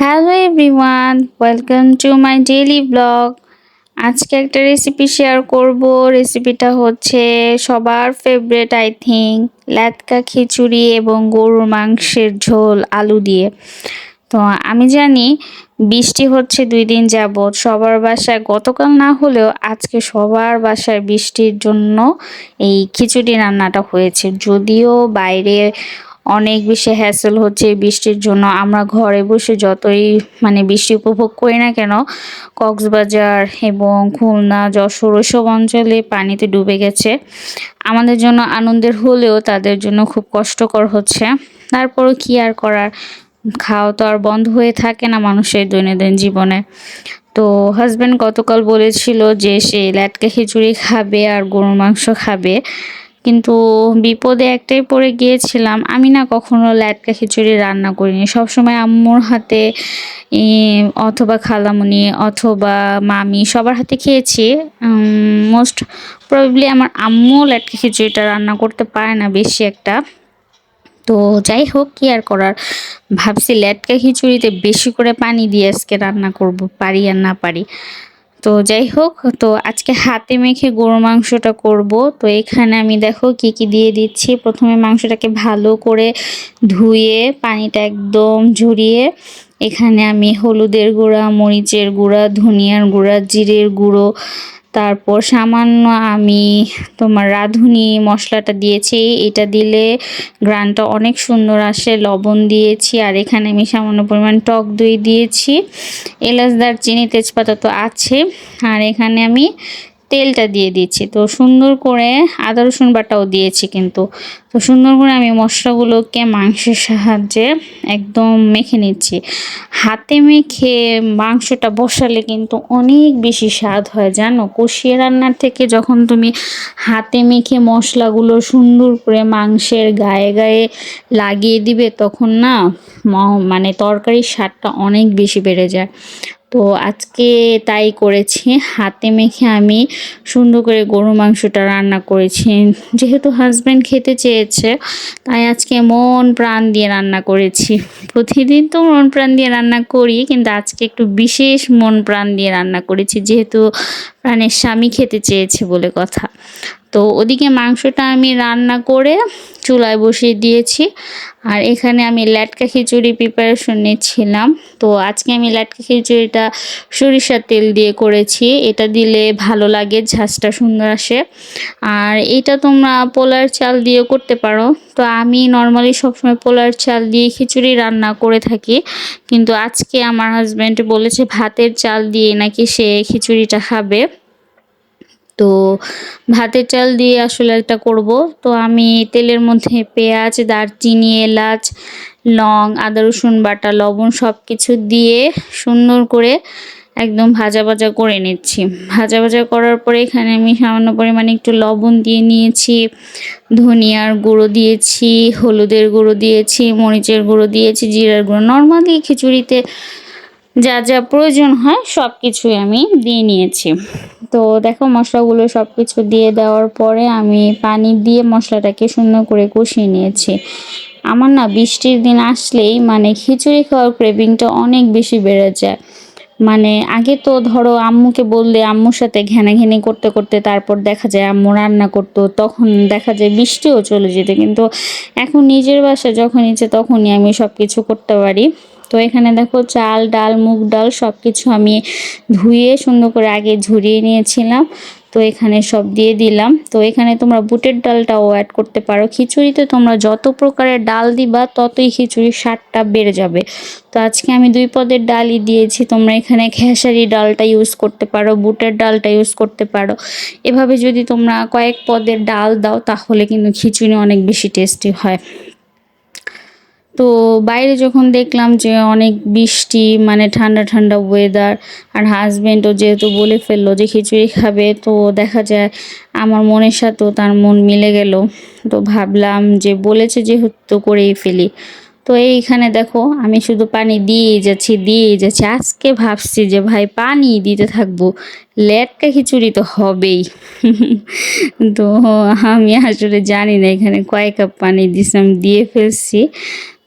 Hello everyone, welcome to my daily blog. আজকে একটা recipe share করব। রেসিপিটা হচ্ছে সবার ফেভারিট, আই থিঙ্ক, ল্যাটকা খিচুড়ি এবং গরুর মাংসের ঝোল আলু দিয়ে। তো আমি জানি বৃষ্টি হচ্ছে 2 দিন যাবৎ সবার বাসায়, গতকাল না হলেও আজকে সবার বাসায় বৃষ্টির জন্য এই খিচুড়ি রান্নাটা হয়েছে। যদিও বাইরে অনেক বেশি হ্যাসেল হচ্ছে বৃষ্টির জন্য, আমরা ঘরে বসে যতই বৃষ্টি উপভোগ করি না কেন, কক্সবাজার এবং খুলনা, যশোর ওইসব অঞ্চলে পানিতে ডুবে গেছে। আমাদের জন্য আনন্দের হলেও তাদের জন্য খুব কষ্টকর হচ্ছে। তারপরও কি আর করার, খাওয়া তো আর বন্ধ হয়ে থাকে না মানুষের দৈনন্দিন জীবনে। তো হাজব্যান্ড গতকাল বলেছিল যে সে ল্যাটকা খিচুড়ি খাবে আর গরুর মাংস খাবে, কিন্তু বিপদে একটাই পড়ে গিয়েছিলাম। আমি না কখনো ল্যাটকা খিচুড়ি রান্না করিনি, সবসময় আম্মুর হাতে অথবা খালামুনি অথবা মামি সবার হাতে খেয়েছি। মোস্ট প্রবাবলি আমার আম্মু ল্যাটকা খিচুড়িটা রান্না করতে পারে না বেশি একটা। তো যাই হোক, কি আর করার, ভাবছি ল্যাটকা খিচুড়িতে বেশি করে পানি দিয়ে আজকে রান্না করব, পারি আর না পারি। তো যাই হোক, তো আজকে হাতে মেখে গরুর মাংসটা করব। তো এখানে আমি দেখো কি কি দিয়ে দিচ্ছি। প্রথমে মাংসটাকে ভালো করে ধুয়ে পানিটা একদম ঝরিয়ে এখানে আমি হলুদের গুঁড়া, মরিচের গুঁড়া, ধনিয়ার গুঁড়া, জিরের গুঁড়ো, তারপর সামান্য আমি রাঁধুনি মশলাটা দিয়েছি। এটা দিলে গ্রানটা অনেক সুন্দর আসে। লবণ দিয়েছি, আর এখানে আমি সামান্য পরিমাণ টক দই দিয়েছি। এলাচ, দারচিনি, তেজপাতা তো আছে, আর এখানে আমি তেলটা দিয়ে দিচ্ছি। তো সুন্দর করে আদা রসুন বাটাও দিয়েছি কিন্তু। তো সুন্দর করে আমি মশলাগুলোকে মাংসের সাহায্যে একদম মেখে নিচ্ছি। হাতে মেখে মাংসটা বসালে কিন্তু অনেক বেশি স্বাদ হয় জানো, কষিয়ে রান্নার থেকে। যখন তুমি হাতে মেখে মশলাগুলো সুন্দর করে মাংসের গায়ে গায়ে লাগিয়ে দিবে, তখন না তরকারির স্বাদটা অনেক বেশি বেড়ে যায়। তো আজকে তাই করেছি, হাতে মেখে আমি সুন্দর করে গরু মাংসটা রান্না করেছি। যেহেতু হাজব্যান্ড খেতে চেয়েছে, তাই আজকে মন প্রাণ দিয়ে রান্না করেছি। প্রতিদিন তো মন প্রাণ দিয়ে রান্না করি, কিন্তু আজকে একটু বিশেষ মন প্রাণ দিয়ে রান্না করেছি, যেহেতু প্রাণের স্বামী খেতে চেয়েছে বলে কথা। তো ওদিকে মাংসটা আমি রান্না করে চুলায় বসিয়ে দিয়েছি, আর এখানে আমি ল্যাটকা খিচুড়ি প্রিপারেশন নিচ্ছিলাম। তো আজকে আমি ল্যাটকা খিচুড়িটা সরিষার তেল দিয়ে করেছি। এটা দিলে ভালো লাগে, ঝাঁজটা সুন্দর আসে। আর এটা তোমরা পোলার চাল দিয়ে করতে পারো। তো আমি নর্মালি সবসময় পোলার চাল দিয়ে খিচুড়ি রান্না করে থাকি, কিন্তু আজকে আমার হাজব্যান্ড বলেছে ভাতের চাল দিয়ে নাকি সে খিচুড়িটা খাবে। তো ভাতের চাল দিয়ে আসলে একটা করব। তো আমি তেলের মধ্যে পেঁয়াজ, দারচিনি, এলাচ, লং, আদা রসুন বাটা, লবণ সব কিছু দিয়ে সুন্দর করে একদম ভাজা ভাজা করে নিচ্ছি। ভাজা ভাজা করার পরে এখানে আমি সামান্য পরিমাণে একটু লবণ দিয়ে নিয়েছি, ধনিয়ার গুঁড়ো দিয়েছি, হলুদের গুঁড়ো দিয়েছি, মরিচের গুঁড়ো দিয়েছি, জিরার গুঁড়ো। নর্মালি খিচুড়িতে যা যা প্রয়োজন হয় সব কিছুই আমি দিয়ে নিয়েছি। তো দেখো মশলাগুলো সব কিছু দিয়ে দেওয়ার পরে আমি পানি দিয়ে মশলাটাকে সুন্দর করে কষিয়ে নিয়েছি। আমার না বৃষ্টির দিন আসলেই খিচুড়ি খাওয়ার ক্রেভিংটা অনেক বেশি বেড়ে যায়। আগে তো ধরো আম্মুকে বললে আম্মুর সাথে ঘেনাঘেনি করতে করতে তারপর দেখা যায় আম্মু রান্না করতো, তখন দেখা যায় বৃষ্টিও চলে যেত। কিন্তু এখন নিজের বাসায় যখন ইচ্ছে তখনই আমি সব কিছু করতে পারি। তো এখানে দেখো চাল, ডাল, মুগ ডাল সব কিছু আমি ধুয়ে সুন্দর করে আগে ঝরিয়ে নিয়েছিলাম। তো এখানে সব দিয়ে দিলাম। তো এখানে তোমরা বুটের ডালটাও অ্যাড করতে পারো। খিচুড়িতে তোমরা যত প্রকারের ডাল দিবা ততই খিচুড়ির স্বাদটা বেড়ে যাবে। তো আজকে আমি 2 পদের ডালই দিয়েছি। তোমরা এখানে খেসারি ডালটা ইউজ করতে পারো, বুটের ডালটা ইউজ করতে পারো। এভাবে যদি তোমরা কয়েক পদের ডাল দাও তাহলে কিন্তু খিচুড়ি অনেক বেশি টেস্টি হয়। তো বাইরে যখন দেখলাম যে অনেক বৃষ্টি, ঠান্ডা ঠান্ডা ওয়েদার, আর হাজব্যান্ডও যেহেতু বলে ফেললো যে খিচুড়ি খাবে, তো দেখা যায় আমার মনের সাথেও তার মন মিলে গেল। তো ভাবলাম যে বলেছে যেহেতু করেই ফেলি। তো এইখানে দেখো আমি শুধু পানি দিয়েই যাচ্ছি। আজকে ভাবছি যে ভাই পানি দিতে থাকবো, লেটকা খিচুড়ি তো হবেই। তো আমি আসলে জানি না এখানে কয় কাপ পানি দিছি, আমি দিয়ে ফেলছি।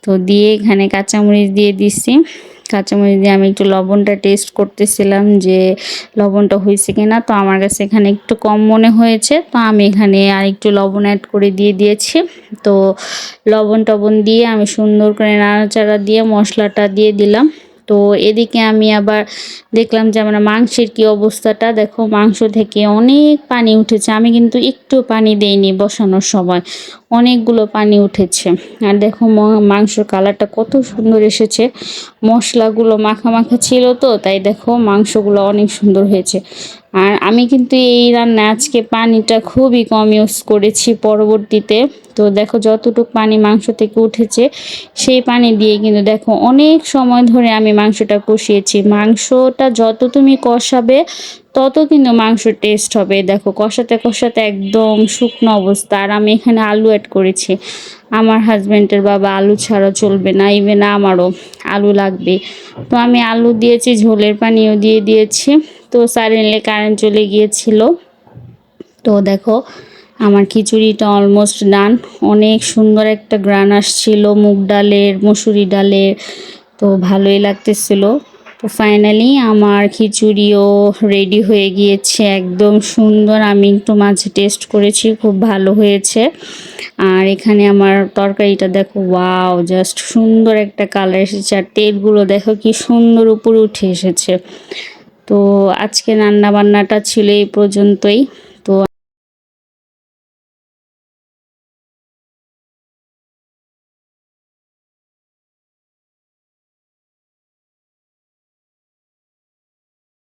তো দিয়ে এখানে কাঁচামরিচ দিয়ে দিছি। কাঁচামরিচ দিয়ে আমি একটু লবণটা টেস্ট করতেছিলাম যে লবণটা হয়েছে কিনা। তো আমার কাছে এখানে একটু কম মনে হয়েছে, তো আমি এখানে আর একটু লবণ অ্যাড করে দিয়েছি। তো লবণ টবণ দিয়ে আমি সুন্দর করে নাড়াচাড়া দিয়ে মশলাটা দিয়ে দিলাম। তো এদিকে আমি আবার দেখলাম যে আমার মাংসের কি অবস্থাটা, দেখো মাংস থেকে অনেক পানি উঠেছে। আমি কিন্তু একটু পানি দেইনি বসানোর সময়, অনেকগুলো পানি উঠেছে। আর দেখো মাংসের কালারটা কত সুন্দর এসেছে, মশলাগুলো মাখা মাখা ছিল, তো তাই দেখো মাংসগুলো অনেক সুন্দর হয়েছে। আর আমি কিন্তু এই রান্না আজকে পানিটা খুবই কম ইউজ করেছি পরবর্তীতে। তো দেখো যতটুকু পানি মাংস থেকে উঠেছে সেই পানি দিয়ে কিন্তু দেখো অনেক সময় ধরে আমি মাংসটা কষিয়েছি। মাংসটা যত তুমি কষাবে তত কিন্তু মাংস টেস্ট হবে। দেখো কষাতে কষাতে একদম শুকনো অবস্থা। আর আমি এখানে আলু অ্যাড করেছি। আমার হাজব্যান্ডের বাবা আলু ছাড়া চলবে না, ইভেন আমারও আলু লাগবে। তো আমি আলু দিয়েছি, ঝোলের পানিও দিয়ে দিয়েছি। তো সাডেনলি কারেন্ট চলে গিয়েছিল। তো দেখো আমার খিচুড়িটা অলমোস্ট ডান। অনেক সুন্দর একটা গ্রান আসছিল মুগ ডালের, মসুরি ডালের, তো ভালোই লাগতেছিল। তো ফাইনালি আমার খিচুড়িও রেডি হয়ে গিয়েছে, একদম সুন্দর। আমি একটু মাঝে টেস্ট করেছি, খুব ভালো হয়েছে। আর এখানে আমার তরকারিটা দেখো, ওয়াও, জাস্ট সুন্দর একটা কালার এসেছে। আর তেলগুলো দেখো কি সুন্দর উপরে উঠে এসেছে। তো আজকে রান্না বান্নাটা ছিল এই পর্যন্তই।